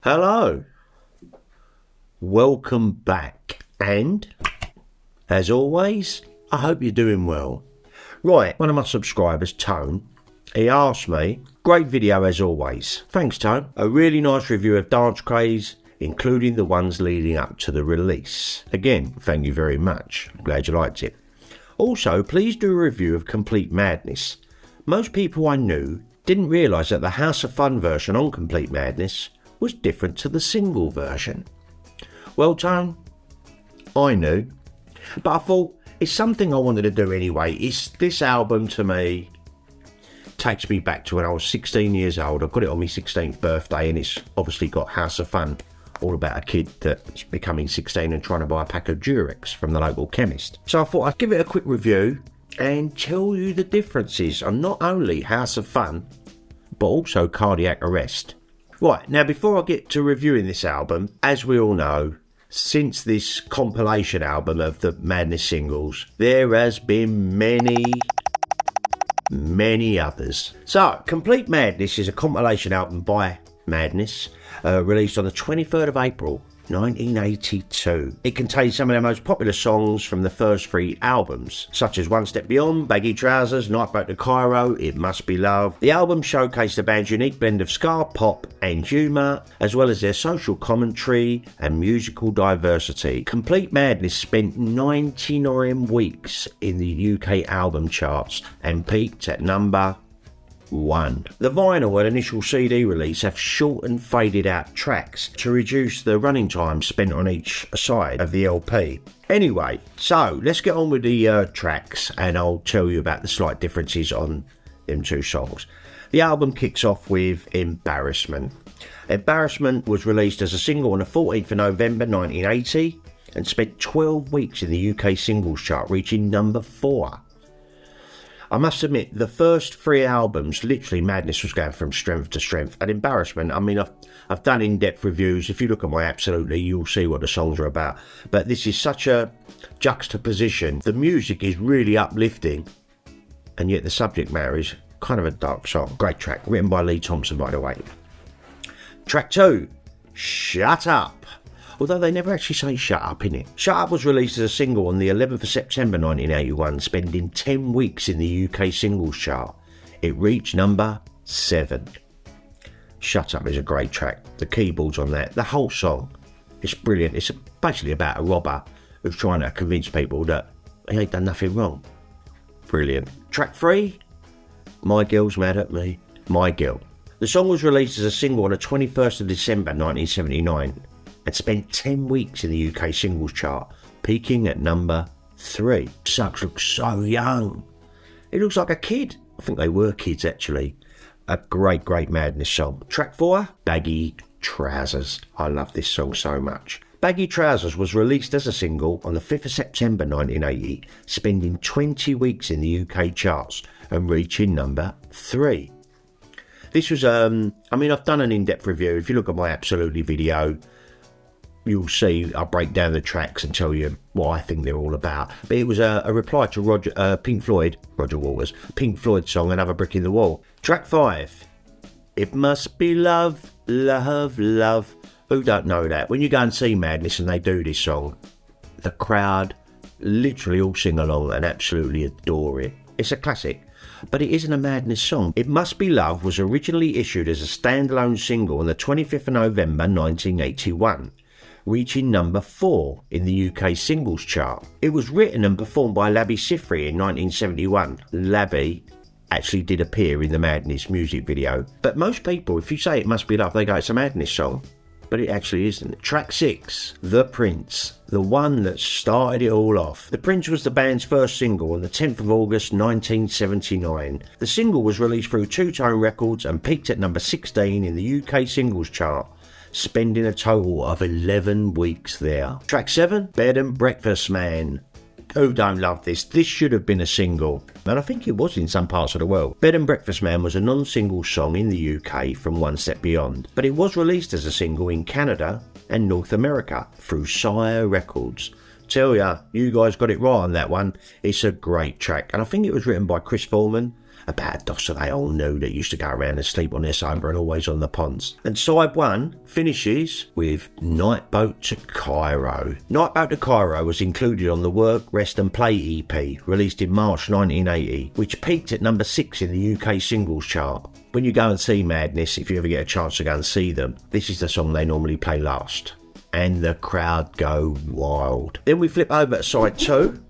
Hello, welcome back, and as always, I hope you're doing well. Right, one of my subscribers, Tone, he asked me, great video as always. Thanks, Tone. A really nice review of Dance Craze, including the ones leading up to the release. Again, thank you very much. Glad you liked it. Also, please do a review of Complete Madness. Most people I knew didn't realise that the House of Fun version on Complete Madness was different to the single version. Well, Tone, I knew, but I thought it's something I wanted to do anyway. This album to me takes me back to when I was 16 years old. I got it on my 16th birthday, and it's obviously got House of Fun, all about a kid that's becoming 16 and trying to buy a pack of Durex from the local chemist. So I thought I'd give it a quick review and tell you the differences on not only House of Fun, but also Cardiac Arrest. Right, now before I get to reviewing this album, as we all know, since this compilation album of the Madness singles, there has been many others. So, Complete Madness is a compilation album by Madness, released on the 23rd of April 1982. It contains some of their most popular songs from the first three albums, such as One Step Beyond, Baggy Trousers, Night Boat to Cairo, It Must Be Love. The album showcased the band's unique blend of ska, pop and humour, as well as their social commentary and musical diversity. Complete Madness spent 99 weeks in the UK album charts and peaked at number 1. The vinyl and initial CD release have short and faded out tracks to reduce the running time spent on each side of the LP. Anyway, so let's get on with the tracks, and I'll tell you about the slight differences on them two songs. The album kicks off with Embarrassment. Embarrassment was released as a single on the 14th of November 1980 and spent 12 weeks in the UK singles chart, reaching number 4. I must admit, the first three albums, literally Madness was going from strength to strength. And Embarrassment, I mean, I've done in-depth reviews. If you look at my Absolutely, you'll see what the songs are about. But this is such a juxtaposition. The music is really uplifting, and yet the subject matter is kind of a dark song. Great track, written by Lee Thompson, by the way. Track 2, Shut Up. Although they never actually say shut up in it. Shut Up was released as a single on the 11th of September 1981, spending 10 weeks in the UK singles chart. It reached number 7. Shut Up is a great track. The keyboards on that, the whole song, it's brilliant. It's basically about a robber who's trying to convince people that he ain't done nothing wrong. Brilliant. Track 3, My Girl's Mad at Me. My Girl. The song was released as a single on the 21st of December 1979. And spent 10 weeks in the UK singles chart, peaking at number 3. Suggs looks so young. He looks like a kid. I think they were kids, actually. A great Madness song. Track 4, Baggy Trousers. I love this song so much. Baggy Trousers was released as a single on the 5th of September 1980, spending 20 weeks in the UK charts and reaching number 3. This was, I've done an in-depth review. If you look at my Absolutely video, you'll see I break down the tracks and tell you what I think they're all about. But it was a reply to Roger Waters' Pink Floyd song, Another Brick in the Wall. Track 5, It Must Be Love, Love, Love. Who don't know that? When you go and see Madness and they do this song, the crowd literally all sing along and absolutely adore it. It's a classic, but it isn't a Madness song. It Must Be Love was originally issued as a standalone single on the 25th of November 1981. Reaching number 4 in the UK singles chart. It was written and performed by Labi Siffre in 1971. Labi actually did appear in the Madness music video. But most people, if you say It Must Be Love, they go, it's a Madness song. But it actually isn't. Track 6, The Prince, the one that started it all off. The Prince was the band's first single on the 10th of August 1979. The single was released through Two Tone Records and peaked at number 16 in the UK singles chart, spending a total of 11 weeks there. Track 7, Bed and Breakfast Man. Who don't love this? This should have been a single, and I think it was in some parts of the world. Bed and Breakfast Man was a non-single song in the UK from One Step Beyond, but it was released as a single in Canada and North America through Sire Records. Tell ya, you guys got it right on that one. It's a great track, and I think it was written by Chris Foreman about a dosser they all knew that used to go around and sleep on their sofa and always on the ponds. And side 1 finishes with Night Boat to Cairo. Night Boat to Cairo was included on the Work, Rest and Play EP, released in March 1980, which peaked at number 6 in the UK singles chart. When you go and see Madness, if you ever get a chance to go and see them, this is the song they normally play last. And the crowd go wild. Then we flip over to side 2,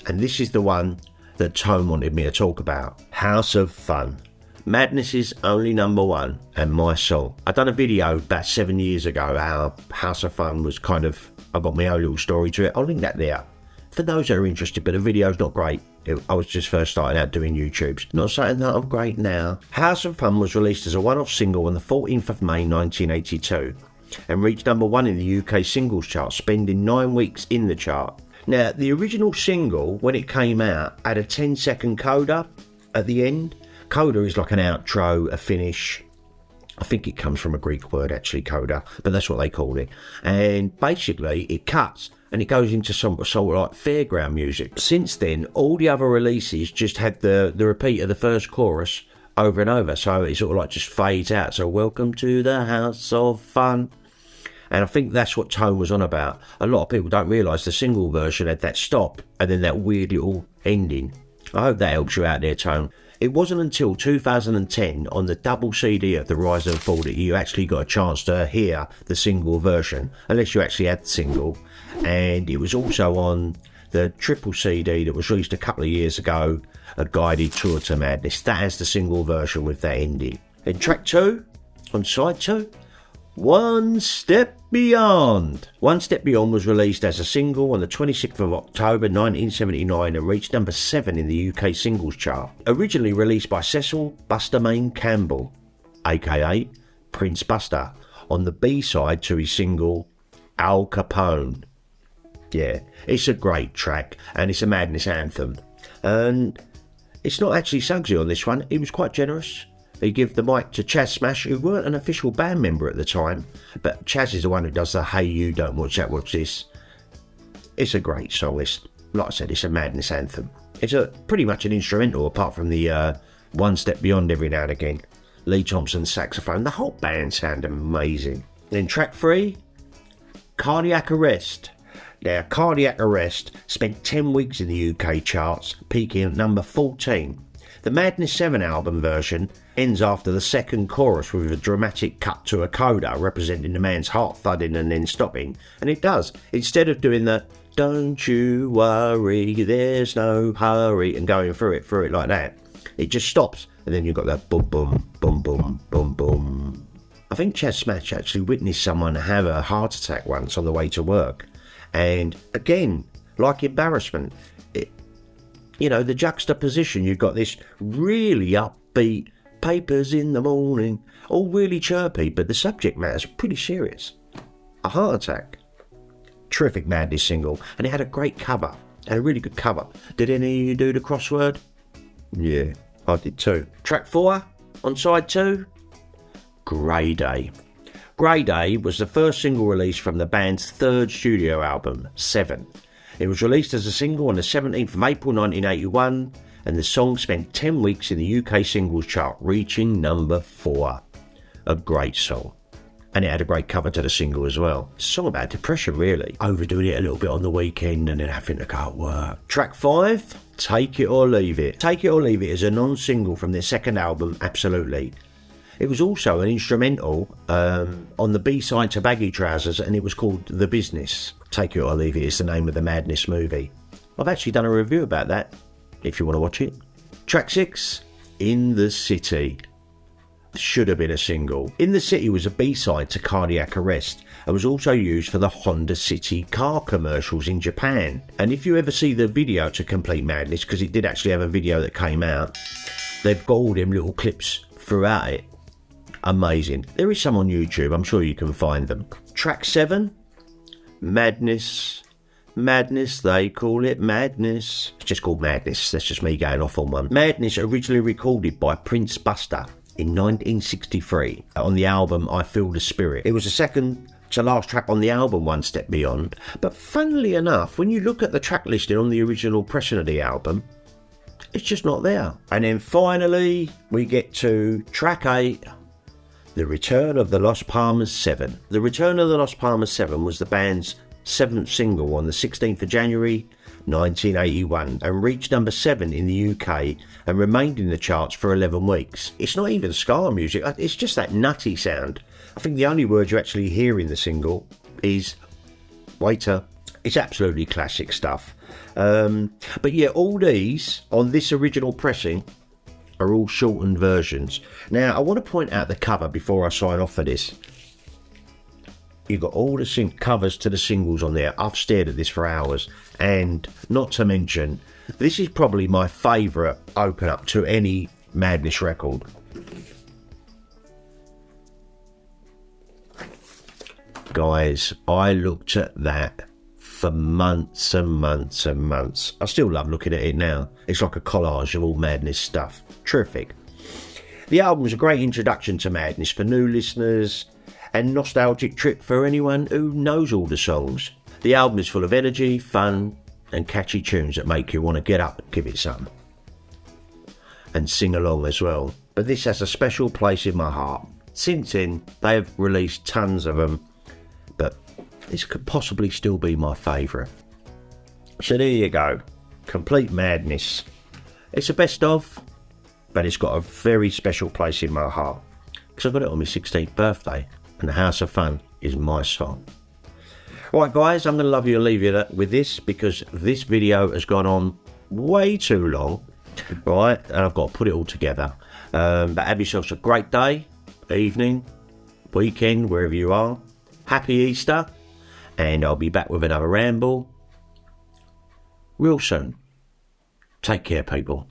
and this is the one that Tone wanted me to talk about. House of Fun. Madness's only number 1 and my song. I done a video about 7 years ago how House of Fun was kind of, I got my own little story to it. I'll link that there for those that are interested, but the video's not great. I was just first starting out doing YouTubes. Not saying that I'm great now. House of Fun was released as a one-off single on the 14th of May 1982 and reached number 1 in the UK singles chart, spending 9 weeks in the chart. Now, the original single, when it came out, had a 10-second coda at the end. Coda is like an outro, a finish. I think it comes from a Greek word, actually, coda, but that's what they called it. And basically, it cuts and it goes into some sort of like fairground music. Since then, all the other releases just had the repeat of the first chorus over and over, so it sort of like just fades out. So, welcome to the House of Fun. And I think that's what Tone was on about. A lot of people don't realise the single version had that stop and then that weird little ending. I hope that helps you out there, Tone. It wasn't until 2010 on the double CD of The Rise and Fall that you actually got a chance to hear the single version, unless you actually had the single. And it was also on the triple CD that was released a couple of years ago, A Guided Tour to Madness. That has the single version with that ending. In track 2, on side 2, One Step Beyond. One Step Beyond was released as a single on the 26th of October 1979 and reached number 7 in the UK singles chart. Originally released by Cecil Buster Main Campbell, aka Prince Buster, on the B-side to his single Al Capone. Yeah, it's a great track and it's a Madness anthem. And it's not actually Suggsy on this one, he was quite generous. He gave the mic to Chaz Smash, who weren't an official band member at the time, but Chaz is the one who does the Hey You Don't Watch That Watch This. It's a great song. It's, like I said, it's a Madness anthem. It's a pretty much an instrumental apart from the One Step Beyond every now and again. Lee Thompson's saxophone. The whole band sound amazing. Then track 3, Cardiac Arrest. Now, Cardiac Arrest spent 10 weeks in the UK charts, peaking at number 14. The Madness 7 album version ends after the second chorus with a dramatic cut to a coda representing the man's heart thudding and then stopping. And it does. Instead of doing the "Don't you worry, there's no hurry" and going through it like that, it just stops and then you've got that boom boom boom boom boom boom. I think Chaz Smash actually witnessed someone have a heart attack once on the way to work. And again, like Embarrassment, you know, the juxtaposition, you've got this really upbeat, papers in the morning, all really chirpy, but the subject matter's pretty serious. A heart attack. Terrific Madness single, and it had a great cover, and a really good cover. Did any of you do the crossword? Yeah, I did too. Track 4, on side 2, Grey Day. Grey Day was the first single release from the band's third studio album, 7. It was released as a single on the 17th of April 1981, and the song spent 10 weeks in the UK singles chart, reaching number 4. A great song. And it had a great cover to the single as well. It's a song about depression, really. Overdoing it a little bit on the weekend and then having to go at work. Track 5, Take It or Leave It. Take It or Leave It is a non-single from their second album, Absolutely. It was also an instrumental on the B-side to Baggy Trousers, and it was called The Business. Take It or Leave It is the name of the Madness movie. I've actually done a review about that, if you want to watch it. Track 6, In the City. Should have been a single. In the City was a B-side to Cardiac Arrest and was also used for the Honda City car commercials in Japan. And if you ever see the video to Complete Madness, because it did actually have a video that came out, they've got all them little clips throughout it. Amazing. There is some on YouTube, I'm sure you can find them. Track 7, Madness. Madness, they call it Madness. It's just called Madness, that's just me going off on one. Madness, originally recorded by Prince Buster in 1963 on the album I Feel the Spirit. It was the second to last track on the album One Step Beyond, but funnily enough, when you look at the track listing on the original pressing of the album, It's just not there. And then finally, we get to track 8, The Return of the Las Palmas 7. The Return of the Las Palmas 7 was the band's 7th single on the 16th of January 1981 and reached number 7 in the UK and remained in the charts for 11 weeks. It's not even ska music, it's just that nutty sound. I think the only word you actually hear in the single is waiter. It's absolutely classic stuff. But yeah, all these on this original pressing are all shortened versions. Now, I want to point out the cover before I sign off for this. You've got all the covers to the singles on there. I've stared at this for hours. And not to mention, this is probably my favourite open up to any Madness record. Guys, I looked at that for months and months and months. I still love looking at it now. It's like a collage of all Madness stuff. Terrific. The album was a great introduction to Madness for new listeners and nostalgic trip for anyone who knows all the songs. The album is full of energy, fun and catchy tunes that make you want to get up and give it some. And sing along as well. But this has a special place in my heart. Since then, they have released tons of them, but this could possibly still be my favourite. So there you go. Complete Madness. It's a best of, but it's got a very special place in my heart. Because I got it on my 16th birthday, and The House of Fun is my song. Right guys, I'm going to leave you with this, because this video has gone on way too long. Right, and I've got to put it all together. But have yourselves a great day, evening, weekend, wherever you are. Happy Easter, and I'll be back with another ramble real soon. Take care, people.